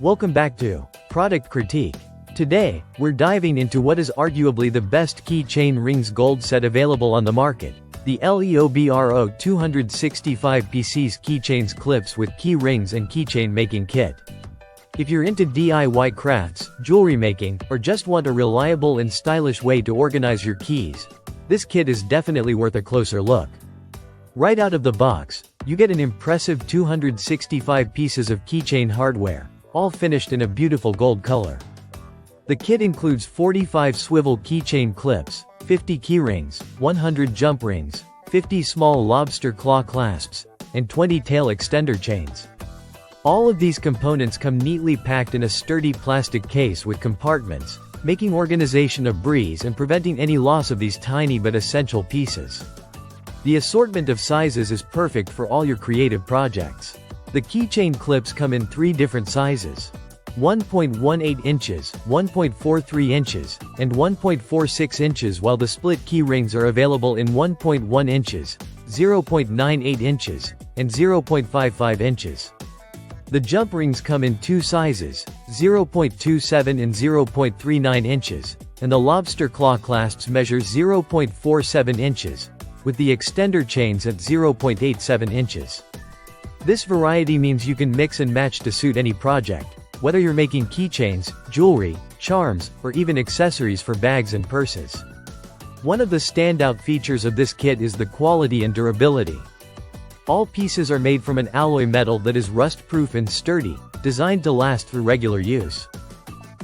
Welcome back to Product Critique. Today, we're diving into what is arguably the best keychain rings gold set available on the market, the LEOBRO 265 pieces keychains clips with key rings and keychain making kit. If you're into DIY crafts, jewelry making, or just want a reliable and stylish way to organize your keys, this kit is definitely worth a closer look. Right out of the box, you get an impressive 265 pieces of keychain hardware, all finished in a beautiful gold color. The kit includes 45 swivel keychain clips, 50 keyrings, 100 jump rings, 50 small lobster claw clasps, and 20 tail extender chains. All of these components come neatly packed in a sturdy plastic case with compartments, making organization a breeze and preventing any loss of these tiny but essential pieces. The assortment of sizes is perfect for all your creative projects. The keychain clips come in 3 different sizes: 1.18 inches, 1.43 inches, and 1.46 inches, while the split key rings are available in 1.1 inches, 0.98 inches, and 0.55 inches. The jump rings come in 2 sizes, 0.27 and 0.39 inches, and the lobster claw clasps measure 0.47 inches, with the extender chains at 0.87 inches. This variety means you can mix and match to suit any project, whether you're making keychains, jewelry, charms, or even accessories for bags and purses. One of the standout features of this kit is the quality and durability. All pieces are made from an alloy metal that is rust-proof and sturdy, designed to last through regular use.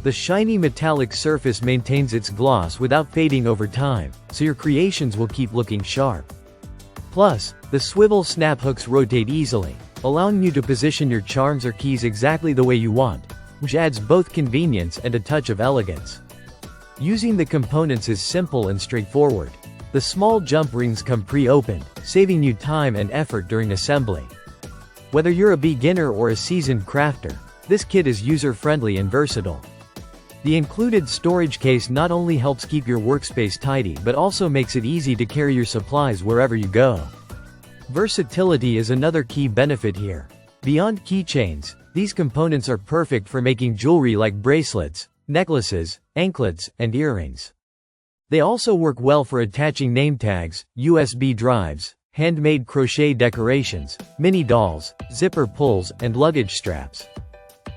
The shiny metallic surface maintains its gloss without fading over time, so your creations will keep looking sharp. Plus, the swivel snap hooks rotate easily, allowing you to position your charms or keys exactly the way you want, which adds both convenience and a touch of elegance. Using the components is simple and straightforward. The small jump rings come pre-opened, saving you time and effort during assembly. Whether you're a beginner or a seasoned crafter, this kit is user-friendly and versatile. The included storage case not only helps keep your workspace tidy but also makes it easy to carry your supplies wherever you go. Versatility is another key benefit here. Beyond keychains, these components are perfect for making jewelry like bracelets, necklaces, anklets, and earrings. They also work well for attaching name tags, USB drives, handmade crochet decorations, mini dolls, zipper pulls, and luggage straps.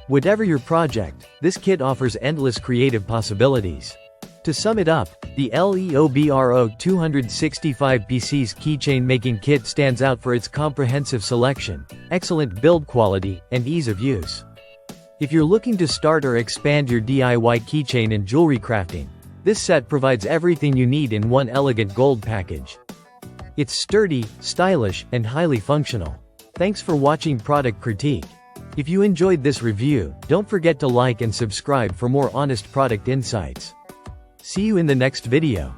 Whatever your project, this kit offers endless creative possibilities. To sum it up, the LEOBRO 265 pieces keychain making kit stands out for its comprehensive selection, excellent build quality, and ease of use. If you're looking to start or expand your DIY keychain and jewelry crafting, this set provides everything you need in one elegant gold package. It's sturdy, stylish, and highly functional. Thanks for watching Product Critique. If you enjoyed this review, don't forget to like and subscribe for more honest product insights. See you in the next video.